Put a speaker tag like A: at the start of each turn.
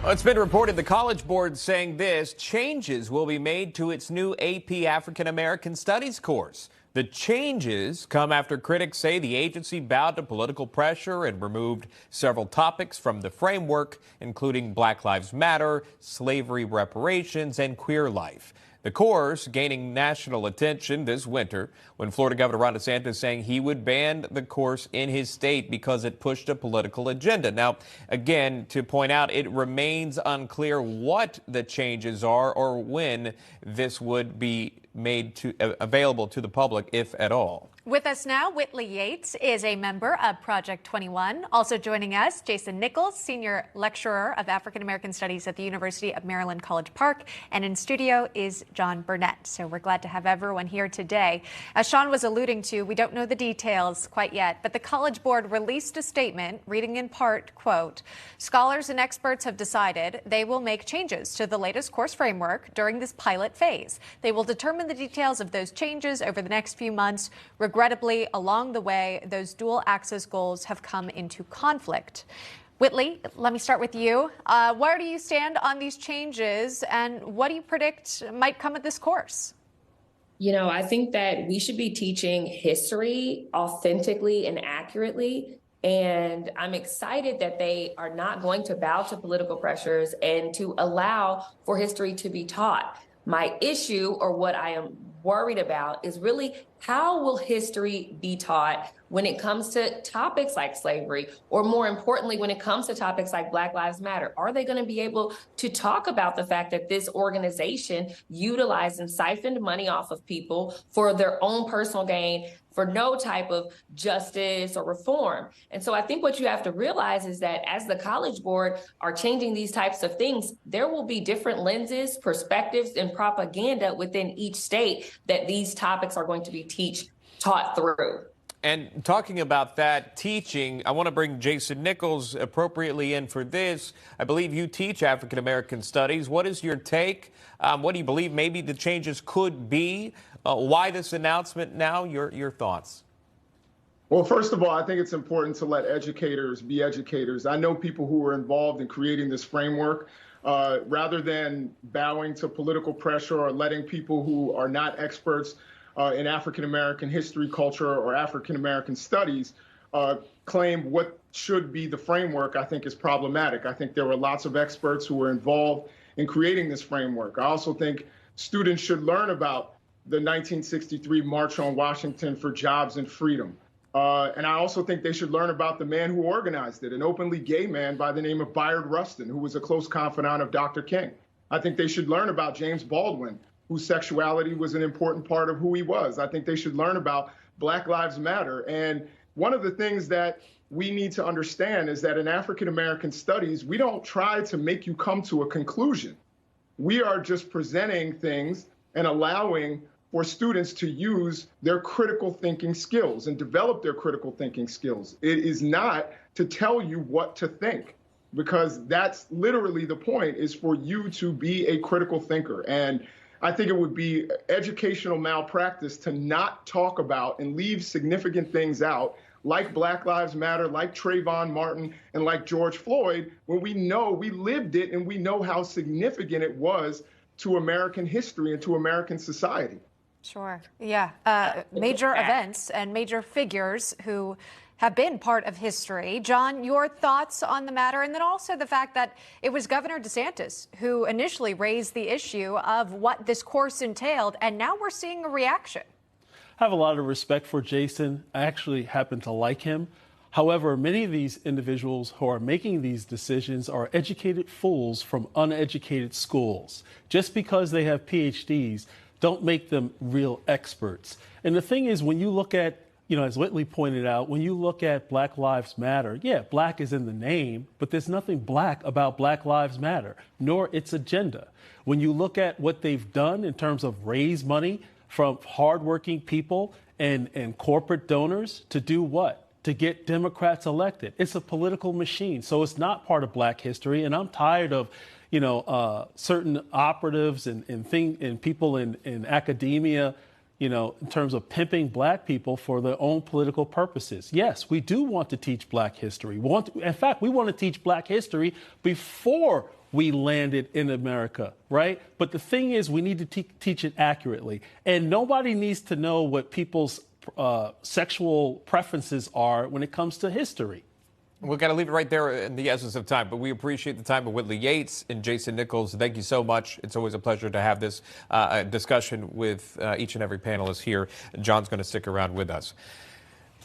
A: Well, it's been reported the College Board saying this: changes will be made to its new AP African American Studies course. The changes come after critics say the agency bowed to political pressure and removed several topics from the framework, including Black Lives Matter, slavery reparations, and queer life. The course gaining national attention this winter when Florida Governor Ron DeSantis saying he would ban the course in his state because it pushed a political agenda. Now, again, to point out, it remains unclear what the changes are or when this would be made available to the public, if at all.
B: With us now, Whitley Yates is a member of Project 21. Also joining us, Jason Nichols, Senior Lecturer of African American Studies at the University of Maryland College Park. And in studio is John Burnett. So we're glad to have everyone here today. As Sean was alluding to, we don't know the details quite yet, but the College Board released a statement reading in part, quote, "Scholars and experts have decided they will make changes to the latest course framework during this pilot phase. They will determine the details of those changes over the next few months. Regrettably, along the way, those dual access goals have come into conflict." Whitley, let me start with you. Where do you stand on these changes, and what do you predict might come of this course?
C: You know, I think that we should be teaching history authentically and accurately. And I'm excited that they are not going to bow to political pressures and to allow for history to be taught. My issue, or what I am worried about, is really how will history be taught when it comes to topics like slavery, or more importantly, when it comes to topics like Black Lives Matter? Are they going to be able to talk about the fact that this organization utilized and siphoned money off of people for their own personal gain, for no type of justice or reform? And so I think what you have to realize is that as the College Board are changing these types of things, there will be different lenses, perspectives, and propaganda within each state that these topics are going to be taught through.
A: And talking about that teaching, I want to bring Jason Nichols appropriately in for this. I believe you teach African American Studies. What is your take? What do you believe maybe the changes could be? Why this announcement now? Your thoughts?
D: Well, first of all, I think it's important to let educators be educators. I know people who were involved in creating this framework. Rather than bowing to political pressure or letting people who are not experts in African American history, culture, or African American studies claim what should be the framework, I think is problematic. I think there were lots of experts who were involved in creating this framework. I also think students should learn about the 1963 March on Washington for Jobs and Freedom. And I also think they should learn about the man who organized it, an openly gay man by the name of Bayard Rustin, who was a close confidant of Dr. King. I think they should learn about James Baldwin, whose sexuality was an important part of who he was. I think they should learn about Black Lives Matter. And one of the things that we need to understand is that in African American studies, we don't try to make you come to a conclusion. We are just presenting things and allowing for students to use their critical thinking skills and develop their critical thinking skills. It is not to tell you what to think, because that's literally the point, is for you to be a critical thinker. And I think it would be educational malpractice to not talk about and leave significant things out, like Black Lives Matter, like Trayvon Martin, and like George Floyd, when we know we lived it and we know how significant it was to American history and to American society.
B: Sure. Yeah. Major events and major figures who have been part of history. John, your thoughts on the matter, and then also the fact that it was Governor DeSantis who initially raised the issue of what this course entailed, and now we're seeing a reaction.
E: I have a lot of respect for Jason. I actually happen to like him. However, many of these individuals who are making these decisions are educated fools from uneducated schools. Just because they have PhDs don't make them real experts. And the thing is, when you look at, as Whitley pointed out, when you look at Black Lives Matter, yeah, black is in the name, but there's nothing black about Black Lives Matter, nor its agenda. When you look at what they've done in terms of raise money from hardworking people and corporate donors to do what? To get Democrats elected. It's a political machine, so it's not part of black history. And I'm tired of, certain operatives and people in academia, in terms of pimping black people for their own political purposes. Yes, we do want to teach black history. In fact, we want to teach black history before we landed in America, right? But the thing is, we need to teach it accurately. And nobody needs to know what people's sexual preferences are when it comes to history.
A: We've got to leave it right there in the essence of time, but we appreciate the time of Whitley Yates and Jason Nichols. Thank you so much. It's always a pleasure to have this discussion with each and every panelist here. John's going to stick around with us.